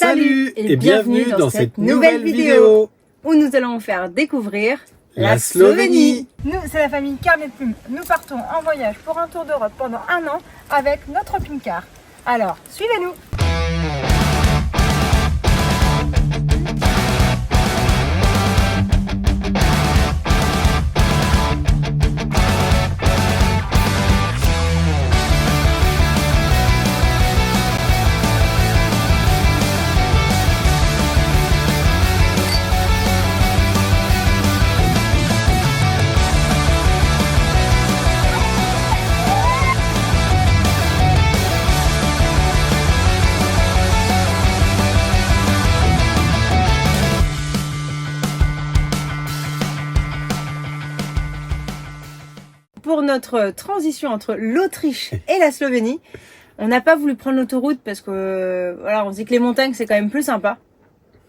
Salut et bienvenue dans cette nouvelle vidéo où nous allons vous faire découvrir la Slovénie. Nous, c'est la famille Carnet de Plume. Nous partons en voyage pour un tour d'Europe pendant un an avec notre camping-car. Alors, suivez-nous. Pour notre transition entre l'Autriche et la Slovénie, on n'a pas voulu prendre l'autoroute parce que voilà, on se dit que les montagnes c'est quand même plus sympa.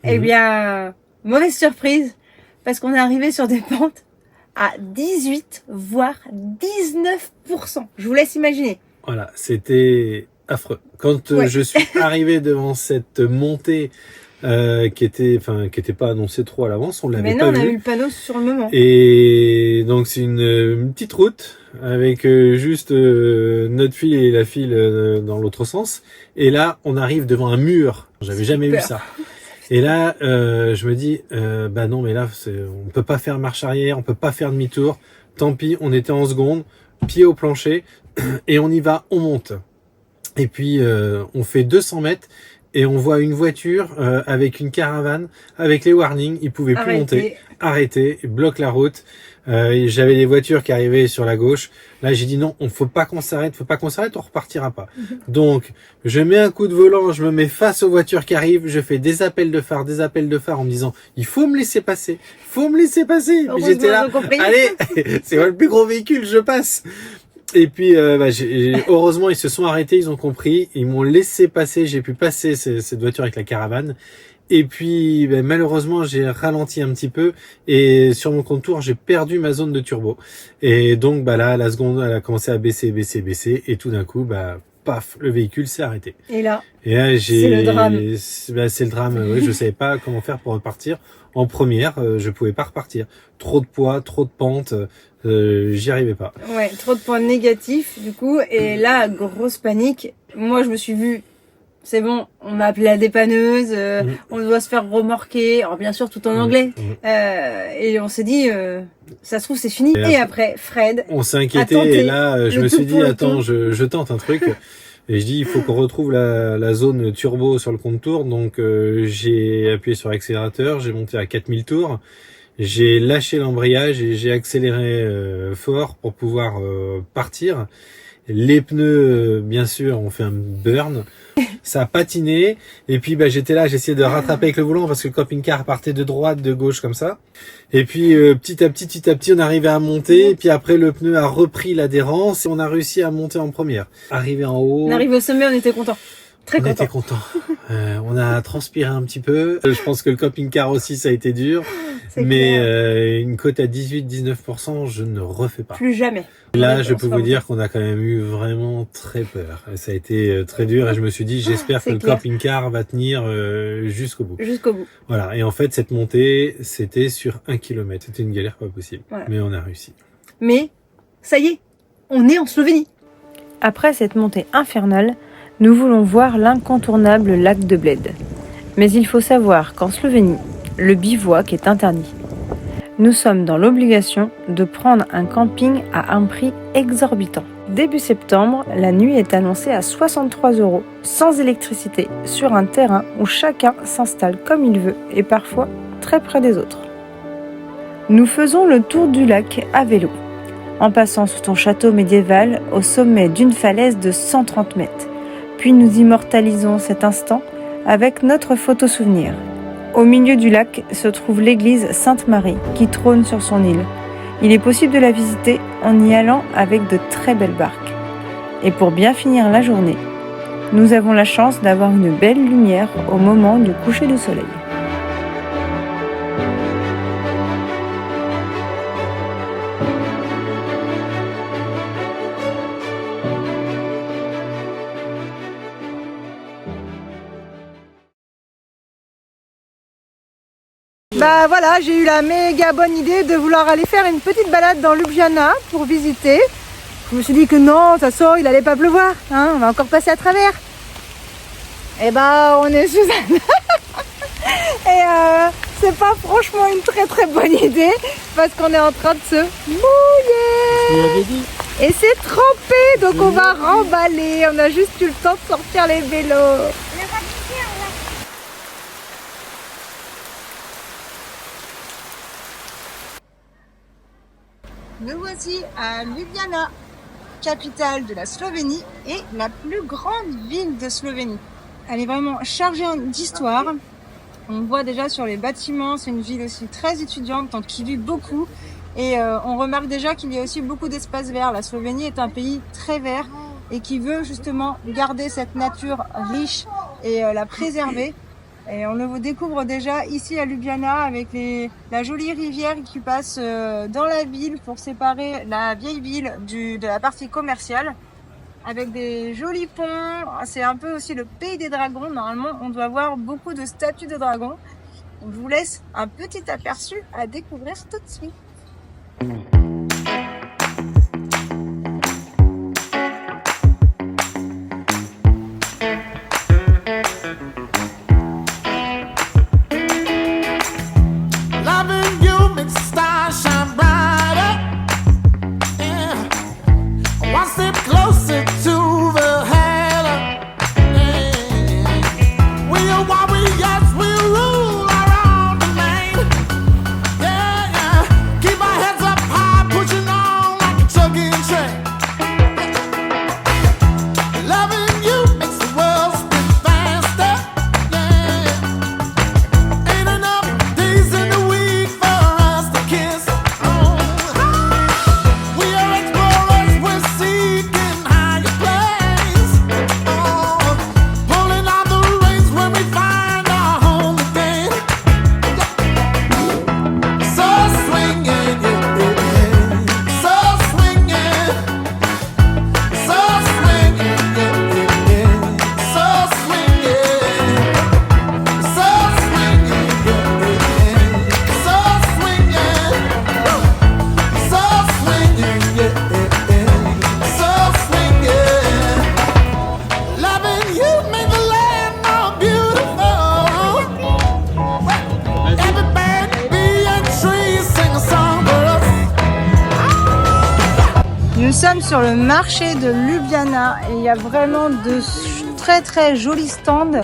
Eh bien, mauvaise surprise, parce qu'on est arrivé sur des pentes à 18 voire 19%. Je vous laisse imaginer. Voilà, c'était affreux. Quand je suis arrivé devant cette montée qui était pas annoncée trop à l'avance, on l'avait pas vu. Mais non, on a eu le panneau sur le moment. Et donc c'est une petite route avec juste notre file et la file dans l'autre sens. Et là, on arrive devant un mur. J'avais jamais vu ça. Et là, je me dis, bah non, mais là, on peut pas faire marche arrière, on peut pas faire demi-tour. Tant pis, on était en seconde, pied au plancher, et on y va, on monte. Et puis, on fait 200 mètres. Et on voit une voiture avec une caravane, avec les warnings, ils pouvaient plus monter, arrêter, bloque la route. J'avais des voitures qui arrivaient sur la gauche. Là, j'ai dit non, faut pas qu'on s'arrête, on repartira pas. Donc, je mets un coup de volant, je me mets face aux voitures qui arrivent, je fais des appels de phare en me disant, il faut me laisser passer, Puis j'étais là, allez, c'est moi le plus gros véhicule, je passe. Et puis, heureusement, ils se sont arrêtés, ils ont compris, ils m'ont laissé passer, j'ai pu passer cette voiture avec la caravane. Et puis, malheureusement, j'ai ralenti un petit peu et sur mon contour, j'ai perdu ma zone de turbo. Et donc, là, la seconde, elle a commencé à baisser, et tout d'un coup, paf, le véhicule s'est arrêté. Et là, c'est le drame. C'est le drame, oui, je savais pas comment faire pour repartir. En première, je pouvais pas repartir. Trop de poids, trop de pente, j'y arrivais pas. Ouais, trop de points négatifs, du coup. Et là, grosse panique. Moi, je me suis vue, c'est bon, on m'a appelé la dépanneuse, on doit se faire remorquer. Alors, bien sûr, tout en anglais. Et on s'est dit, ça se trouve, c'est fini. Et après, Fred. On s'est inquiété, et là, je me suis dit, attends, je tente un truc. Et je dis, il faut qu'on retrouve la zone turbo sur le contour. Donc, j'ai appuyé sur l'accélérateur, j'ai monté à 4000 tours. J'ai lâché l'embrayage et j'ai accéléré fort pour pouvoir partir. Les pneus, bien sûr, ont fait un burn. Ça a patiné. Et puis, j'étais là, j'essayais de rattraper avec le volant parce que le camping-car partait de droite, de gauche, comme ça. Et puis, petit à petit, on arrivait à monter. Et puis après, le pneu a repris l'adhérence et on a réussi à monter en première. Arrivé en haut. On arrive au sommet, on était content. On était content. On a transpiré un petit peu. Je pense que le camping-car aussi, ça a été dur. Mais une cote à 18-19%, je ne refais pas. Plus jamais. Là, je peux vous dire qu'on a quand même eu vraiment très peur. Ça a été très dur et je me suis dit, j'espère que le camping-car va tenir jusqu'au bout. Jusqu'au bout. Voilà. Et en fait, cette montée, c'était sur 1 kilomètre. C'était une galère pas possible. Voilà. Mais on a réussi. Mais, ça y est, on est en Slovénie. Après cette montée infernale, nous voulons voir l'incontournable lac de Bled. Mais il faut savoir qu'en Slovénie, le bivouac est interdit. Nous sommes dans l'obligation de prendre un camping à un prix exorbitant. Début septembre, la nuit est annoncée à 63 €, sans électricité, sur un terrain où chacun s'installe comme il veut et parfois très près des autres. Nous faisons le tour du lac à vélo, en passant sous son château médiéval au sommet d'une falaise de 130 mètres. Puis nous immortalisons cet instant avec notre photo-souvenir. Au milieu du lac se trouve l'église Sainte-Marie qui trône sur son île. Il est possible de la visiter en y allant avec de très belles barques. Et pour bien finir la journée, nous avons la chance d'avoir une belle lumière au moment du coucher du soleil. Bah voilà, j'ai eu la méga bonne idée de vouloir aller faire une petite balade dans Ljubljana pour visiter. Je me suis dit que non, de toute façon, il allait pas pleuvoir, hein, on va encore passer à travers. Et bah, on est sous un... Et c'est pas franchement une très très bonne idée parce qu'on est en train de se mouiller. Et c'est trempé, donc on va remballer. On a juste eu le temps de sortir les vélos. Nous voici à Ljubljana, capitale de la Slovénie et la plus grande ville de Slovénie. Elle est vraiment chargée d'histoire. On voit déjà sur les bâtiments, c'est une ville aussi très étudiante, donc qui vit beaucoup. Et on remarque déjà qu'il y a aussi beaucoup d'espaces verts. La Slovénie est un pays très vert et qui veut justement garder cette nature riche et la préserver. Et on le découvre déjà ici à Ljubljana avec la jolie rivière qui passe dans la ville pour séparer la vieille ville de la partie commerciale. Avec des jolis ponts, c'est un peu aussi le pays des dragons. Normalement, on doit voir beaucoup de statues de dragons. Je vous laisse un petit aperçu à découvrir tout de suite. Nous sommes sur le marché de Ljubljana et il y a vraiment de très très jolis stands,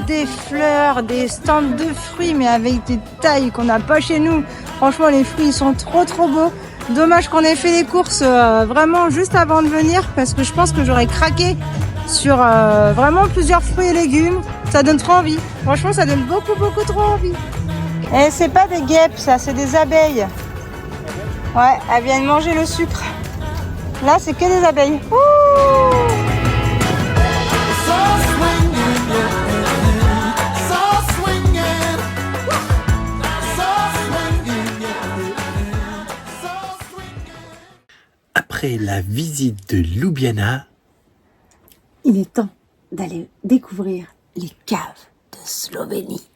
des fleurs, des stands de fruits mais avec des tailles qu'on n'a pas chez nous. Franchement les fruits ils sont trop beaux. Dommage qu'on ait fait les courses vraiment juste avant de venir parce que je pense que j'aurais craqué sur vraiment plusieurs fruits et légumes. Ça donne trop envie. Franchement ça donne beaucoup trop envie. Et c'est pas des guêpes ça, c'est des abeilles. Ouais, elles viennent manger le sucre. Là, c'est que des abeilles. Ouh! Après la visite de Ljubljana, il est temps d'aller découvrir les caves de Slovénie.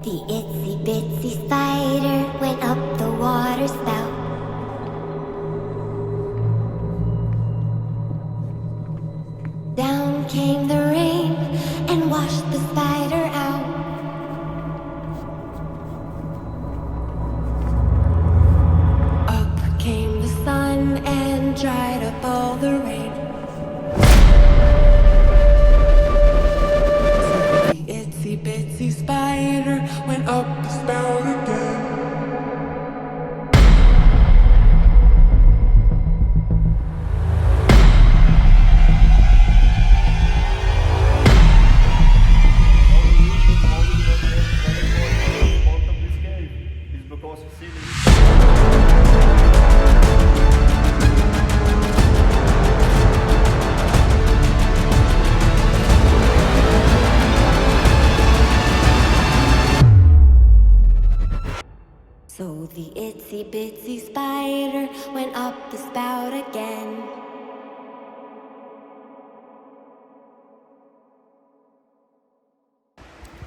The itsy bitsy spider went up the water spout. Down came the rain and washed the spider out. Up came the sun and dried up all the rain. The itsy bitsy spider went up the spout again.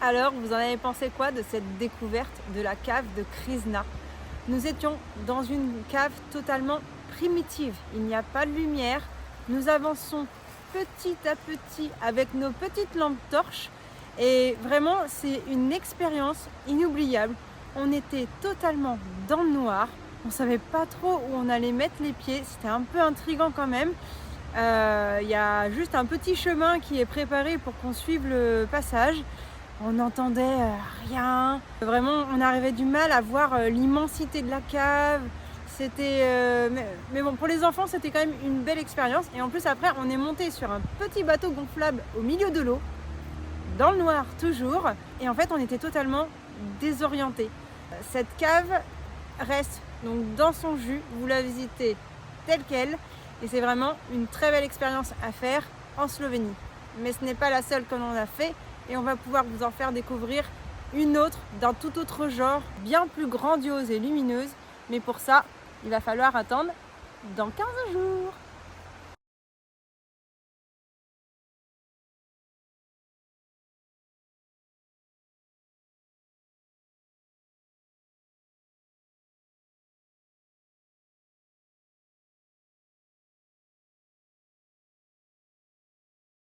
Alors, vous en avez pensé quoi de cette découverte de la cave de Krishna? Nous étions dans une cave totalement primitive. Il n'y a pas de lumière. Nous avançons petit à petit avec nos petites lampes torches. Et vraiment, c'est une expérience inoubliable. On était totalement dans le noir. On ne savait pas trop où on allait mettre les pieds. C'était un peu intriguant quand même. Il y a juste un petit chemin qui est préparé pour qu'on suive le passage. On n'entendait rien. Vraiment, on arrivait du mal à voir l'immensité de la cave. C'était, mais bon, pour les enfants, c'était quand même une belle expérience. Et en plus, après, on est monté sur un petit bateau gonflable au milieu de l'eau, dans le noir toujours. Et en fait, on était totalement désorientés. Cette cave reste donc dans son jus. Vous la visitez telle qu'elle. Et c'est vraiment une très belle expérience à faire en Slovénie. Mais ce n'est pas la seule que l'on a fait. Et on va pouvoir vous en faire découvrir une autre d'un tout autre genre, bien plus grandiose et lumineuse. Mais pour ça, il va falloir attendre dans 15 jours.